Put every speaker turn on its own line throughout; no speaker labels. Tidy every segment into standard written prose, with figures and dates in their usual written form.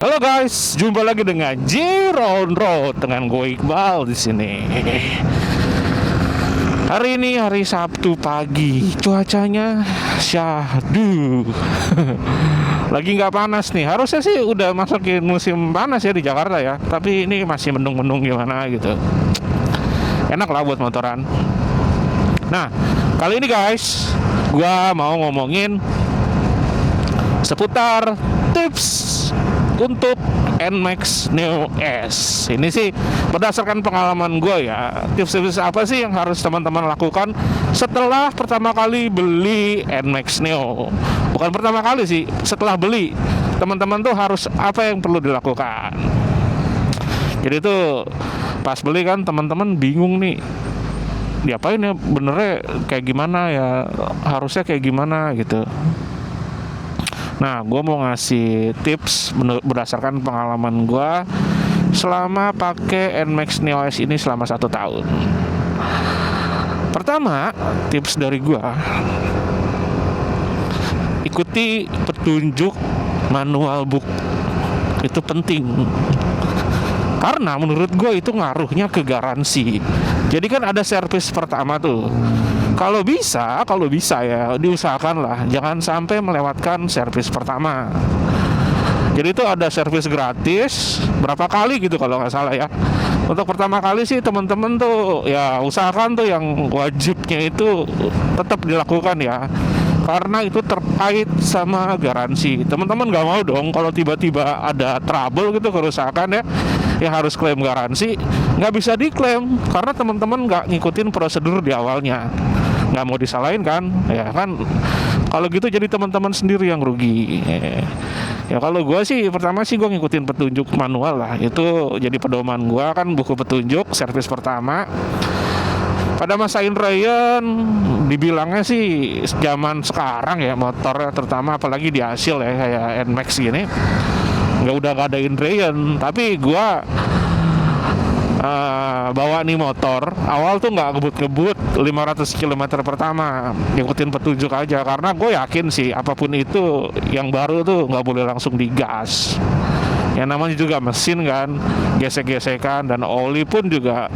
Halo guys, jumpa lagi dengan Zero on Road dengan gue Iqbal di sini. Hari ini hari Sabtu pagi, cuacanya syahdu. Lagi nggak panas nih. Harusnya sih udah masukin musim panas ya di Jakarta ya. Tapi ini masih mendung-mendung gimana gitu. Enak lah buat motoran. Nah, kali ini guys, gue mau ngomongin seputar tips untuk NMAX Neo S. Ini sih berdasarkan pengalaman gue ya. Tips-tips apa sih yang harus teman-teman lakukan setelah pertama kali beli NMAX Neo? Bukan pertama kali sih, setelah beli. Teman-teman tuh harus apa yang perlu dilakukan? Jadi tuh pas beli kan teman-teman bingung nih, diapain ya, benernya kayak gimana ya, harusnya kayak gimana gitu. Nah, gue mau ngasih tips berdasarkan pengalaman gue selama pakai NMAX Neo S ini selama 1 tahun. Pertama, tips dari gue, ikuti petunjuk manual book. Itu penting. Karena menurut gue itu ngaruhnya ke garansi. Jadi kan ada servis pertama tuh. Kalau bisa ya diusahakan lah, jangan sampai melewatkan servis pertama. Jadi itu ada servis gratis berapa kali gitu kalau nggak salah ya. Untuk pertama kali sih teman-teman tuh ya usahakan tuh yang wajibnya itu tetap dilakukan ya. Karena itu terkait sama garansi. Teman-teman nggak mau dong kalau tiba-tiba ada trouble gitu, kerusakan ya harus klaim garansi. Nggak bisa diklaim karena teman-teman nggak ngikutin prosedur di awalnya. Nggak mau disalahin kan, ya kan. Kalau gitu jadi teman-teman sendiri yang rugi. Ya kalau gue sih pertama sih gue ngikutin petunjuk manual lah. Itu jadi pedoman gue kan, buku petunjuk servis pertama. Pada masa Ryan dibilangnya sih zaman sekarang ya motor terutama apalagi di hasil ya kayak NMAX gini udah gak ada Ryan. Tapi gue bawa nih motor awal tuh nggak ngebut 500 km pertama, ngikutin petunjuk aja karena gue yakin sih apapun itu yang baru tuh nggak boleh langsung digas. Yang namanya juga mesin kan, gesek-gesekan, dan oli pun juga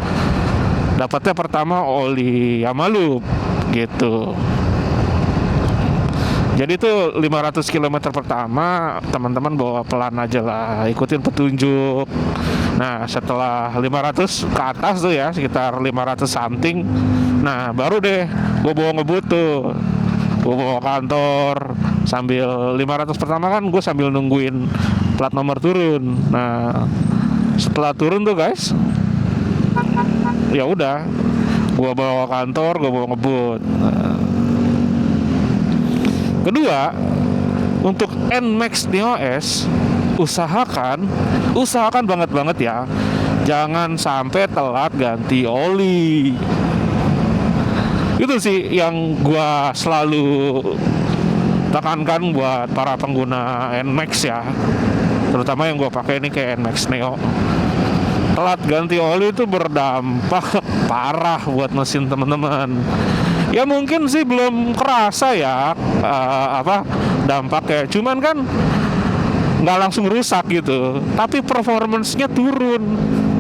dapatnya pertama oli Yamaha gitu. Jadi tuh 500 km pertama teman-teman bawa pelan aja lah, ikutin petunjuk. Nah setelah 500 ke atas tuh ya, sekitar 500 something, nah baru deh gue bawa ngebut tuh. Gue bawa kantor sambil 500 pertama kan gue sambil nungguin plat nomor turun. Nah setelah turun tuh guys, ya udah gue bawa kantor, gue bawa ngebut. Kedua, untuk NMAX Neo S usahakan banget ya, jangan sampai telat ganti oli. Itu sih yang gua selalu tekankan buat para pengguna NMAX ya, terutama yang gua pakai ini kayak NMAX Neo. Telat ganti oli itu berdampak parah buat mesin teman-teman. Ya mungkin sih belum kerasa ya dampaknya, cuman kan nggak langsung rusak gitu, tapi performance-nya turun.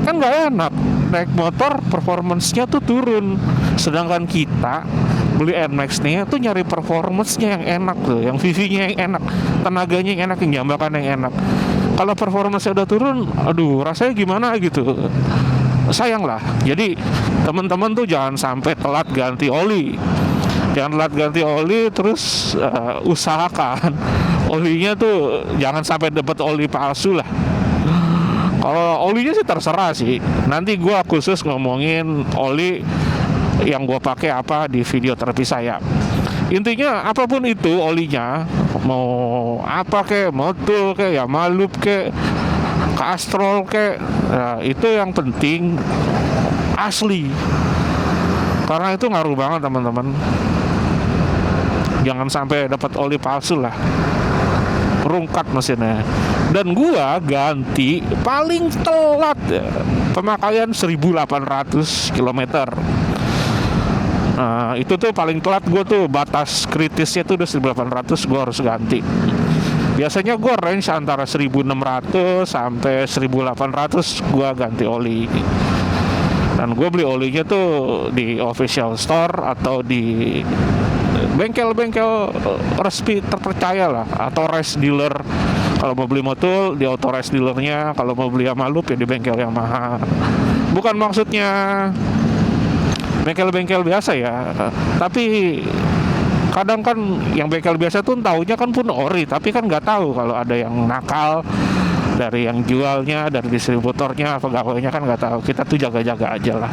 Kan nggak enak naik motor performance-nya tuh turun, sedangkan kita beli NMAX nih tuh nyari performance-nya yang enak tuh, yang VV-nya yang enak, tenaganya yang enak, yang jambakan yang enak. Kalau performance-nya udah turun, aduh rasanya gimana gitu, sayang lah. Jadi teman-teman tuh jangan sampai telat ganti oli. Terus usahakan olinya tuh jangan sampai dapat oli palsu lah. Kalau olinya sih terserah sih, nanti gue khusus ngomongin oli yang gue pakai apa di video terpisah ya. Intinya apapun itu olinya, mau apa kek, Motul kek, Yamaha kek, Castrol kek, nah, itu yang penting asli, karena itu ngaruh banget teman-teman. Jangan sampai dapat oli palsu lah, rungkat mesinnya. Dan gua ganti paling telat ya, pemakaian 1800 km. Itu tuh paling telat gue tuh, batas kritisnya tuh udah 1800 gue harus ganti. Biasanya gue range antara 1.600 sampai 1.800 gue ganti oli. Dan gue beli olinya tuh di official store atau di bengkel-bengkel resmi terpercaya lah, atau race dealer. Kalau mau beli motul di auto race dealernya, kalau mau beli sama Loop ya di bengkel yang mahal. Bukan maksudnya bengkel-bengkel biasa ya, tapi kadang kan yang bengkel biasa tuh taunya kan pun ori, tapi kan nggak tahu kalau ada yang nakal dari yang jualnya, dari distributornya, pegawainya kan nggak tahu. Kita tuh jaga-jaga aja lah,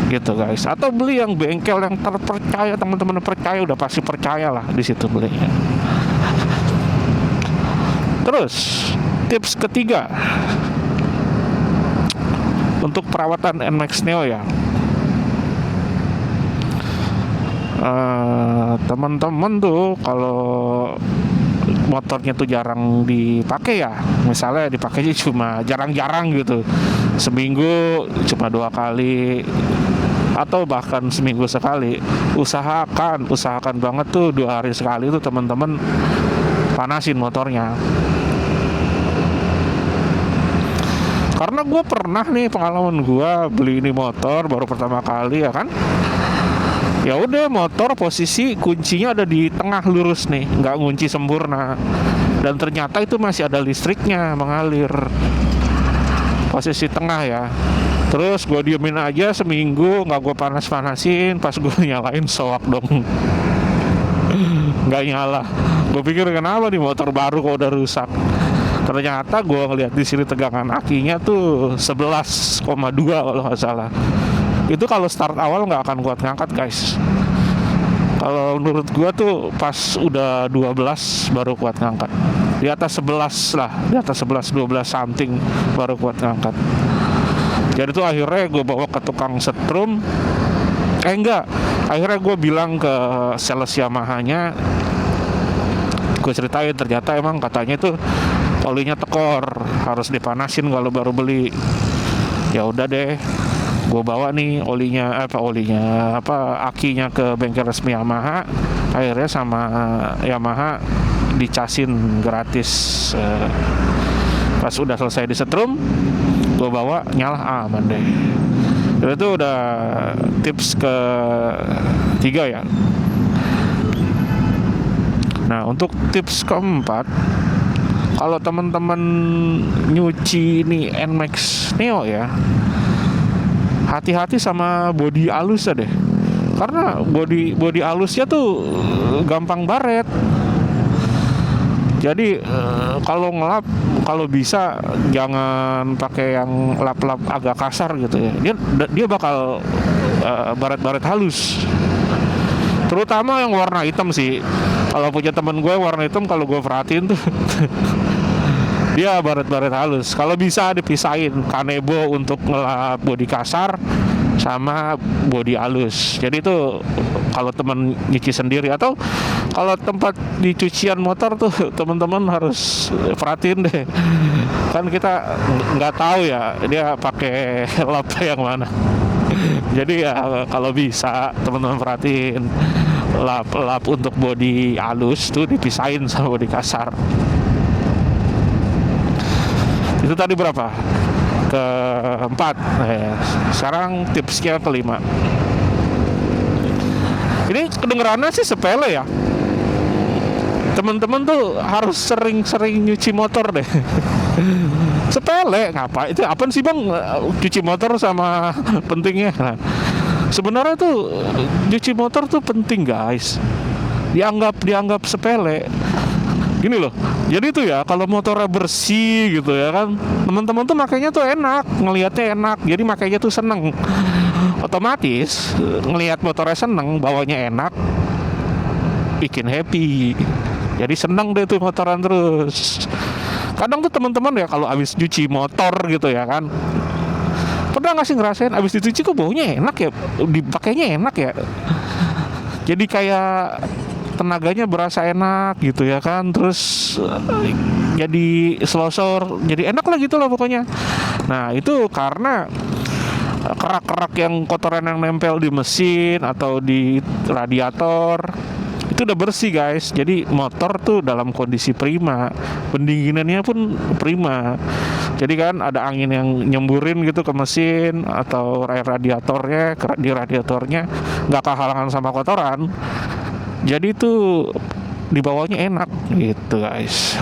gitu guys. Atau beli yang bengkel yang terpercaya, teman-teman percaya, udah pasti percaya lah di situ belinya. Terus tips ketiga untuk perawatan NMAX Neo ya. Teman-teman tuh kalau motornya tuh jarang dipakai ya, misalnya dipakainya cuma jarang-jarang gitu, seminggu cuma 2 kali atau bahkan seminggu sekali, usahakan banget tuh 2 hari sekali tuh teman-teman panasin motornya. Karena gue pernah nih, pengalaman gue beli ini motor baru pertama kali ya kan, ya udah motor posisi kuncinya ada di tengah lurus nih, nggak ngunci sempurna, dan ternyata itu masih ada listriknya mengalir posisi tengah ya. Terus gue diemin aja seminggu, nggak gue panas-panasin, pas gue nyalain soak dong, nggak nyala. Gue pikir kenapa nih motor baru kok udah rusak. Ternyata gue ngeliat di sini tegangan akinya tuh 11,2 kalau nggak salah. Itu kalau start awal nggak akan kuat ngangkat guys. Kalau menurut gua tuh pas udah 12 baru kuat ngangkat. Di atas 11 lah, di atas 11 12 something baru kuat ngangkat. Jadi tuh akhirnya gue bawa ke tukang setrum. Akhirnya gue bilang ke sales Yamaha-nya, gue ceritain ternyata emang katanya tuh olinya tekor, harus dipanasin kalau baru beli. Ya udah deh, gue bawa nih akinya ke bengkel resmi Yamaha. Akhirnya sama Yamaha dicasin gratis. Pas udah selesai disetrum, gue bawa, nyala, aman deh. Itu udah tips ketiga ya. Nah, untuk tips keempat, kalau teman-teman nyuci ini NMAX Neo ya, hati-hati sama bodi alusnya deh. Karena bodi alusnya tuh gampang baret. Jadi kalau ngelap, kalau bisa jangan pakai yang lap-lap agak kasar gitu ya. Dia bakal baret-baret halus. Terutama yang warna hitam sih. Kalau punya temen gue warna hitam, kalau gue perhatiin tuh dia baret-baret halus. Kalau bisa dipisahin kanebo untuk ngelap bodi kasar sama bodi halus. Jadi itu kalau teman nyuci sendiri, atau kalau tempat di cucian motor tuh teman-teman harus perhatiin deh. Kan kita nggak tahu ya dia pakai lap yang mana. Jadi ya kalau bisa teman-teman perhatiin lap untuk bodi halus tuh dipisahin sama bodi kasar. Itu tadi berapa? Keempat. Sekarang tipsnya kelima. Ini kedengerannya sih sepele ya. Teman-teman tuh harus sering-sering nyuci motor deh. Sepele, ngapa? Itu apa sih bang? Cuci motor sama pentingnya. Nah, sebenarnya tuh cuci motor tuh penting guys. Dianggap sepele. Gini loh, jadi tuh ya kalau motornya bersih gitu ya kan, teman-teman tuh makanya tuh enak, ngelihatnya enak, jadi makanya tuh seneng. Otomatis ngelihat motornya seneng, bawanya enak, bikin happy. Jadi seneng deh tuh motoran terus. Kadang tuh teman-teman ya kalau habis cuci motor gitu ya kan, pernah nggak sih ngerasain habis dicuci kok baunya enak ya, dipakainya enak ya. Jadi kayak tenaganya berasa enak gitu ya kan, terus jadi selosor, jadi enak lah gitu loh pokoknya. Nah itu karena kerak-kerak yang kotoran yang nempel di mesin atau di radiator itu udah bersih guys. Jadi motor tuh dalam kondisi prima, pendinginannya pun prima. Jadi kan ada angin yang nyemburin gitu ke mesin atau air radiatornya, di radiatornya nggak kehalangan sama kotoran. Jadi tuh dibawanya enak gitu guys.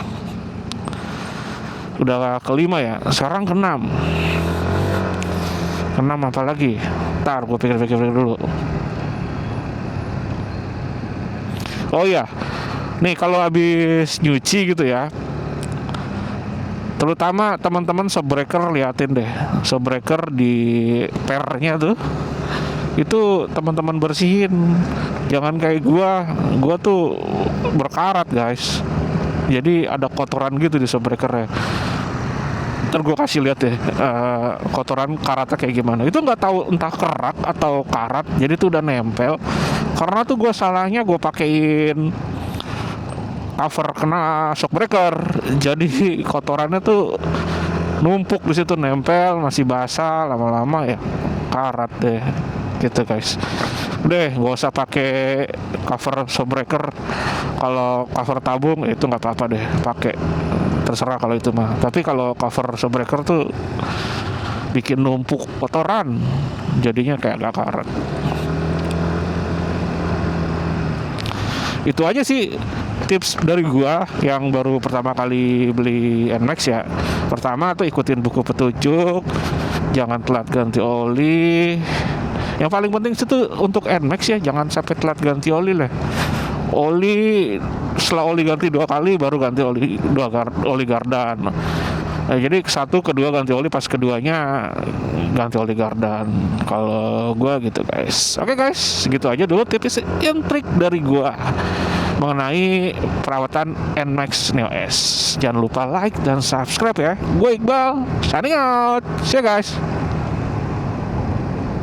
Udah kelima ya, sekarang keenam. Keenam apa lagi? Ntar gue pikir-pikir dulu. Oh iya, nih kalau habis nyuci gitu ya, terutama teman-teman shockbreaker, liatin deh shockbreaker di pernya tuh, itu teman-teman bersihin. Jangan kayak gua tuh berkarat guys, jadi ada kotoran gitu di shockbreakernya. Ntar gue kasih lihat deh kotoran karatnya kayak gimana. Itu nggak tahu entah kerak atau karat, jadi tuh udah nempel. Karena tuh gue salahnya gue pakein cover kena shockbreaker, jadi kotorannya tuh numpuk di situ, nempel, masih basah, lama-lama ya karat deh gitu guys. Udah nggak usah pakai cover shockbreaker. Kalau cover tabung itu nggak apa-apa deh pakai, terserah kalau itu mah. Tapi kalau cover shockbreaker tuh bikin numpuk kotoran, jadinya kayak gak karat. Itu aja sih tips dari gua yang baru pertama kali beli NMAX ya. Pertama tuh ikutin buku petunjuk, jangan telat ganti oli. Yang paling penting itu untuk NMAX ya, jangan sampai telat ganti oli lah. Oli, setelah oli ganti 2 kali baru ganti oli gardan. Nah, jadi satu kedua ganti oli, pas keduanya ganti oli gardan. Kalau gua gitu guys. Oke guys, segitu aja dulu tips and trik dari gua mengenai perawatan NMAX Neo S. Jangan lupa like dan subscribe ya. Gue Iqbal, signing out. See you guys.